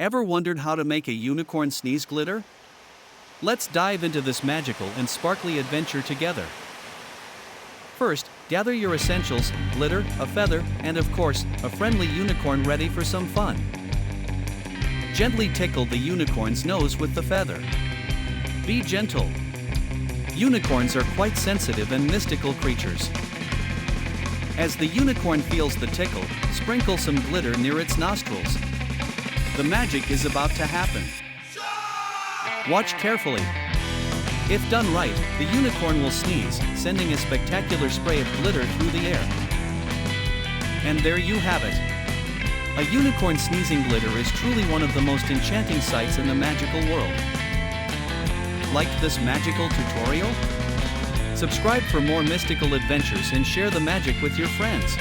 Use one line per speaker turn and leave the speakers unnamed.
Ever wondered how to make a unicorn sneeze glitter? Let's dive into this magical and sparkly adventure together. First, gather your essentials: glitter, a feather, and of course, a friendly unicorn ready for some fun. Gently tickle the unicorn's nose with the feather. Be gentle. Unicorns are quite sensitive and mystical creatures. As the unicorn feels the tickle, sprinkle some glitter near its nostrils. The magic is about to happen. Watch carefully. If done right, the unicorn will sneeze, sending a spectacular spray of glitter through the air. And there you have it. A unicorn sneezing glitter is truly one of the most enchanting sights in the magical world. Liked this magical tutorial? Subscribe for more mystical adventures and share the magic with your friends.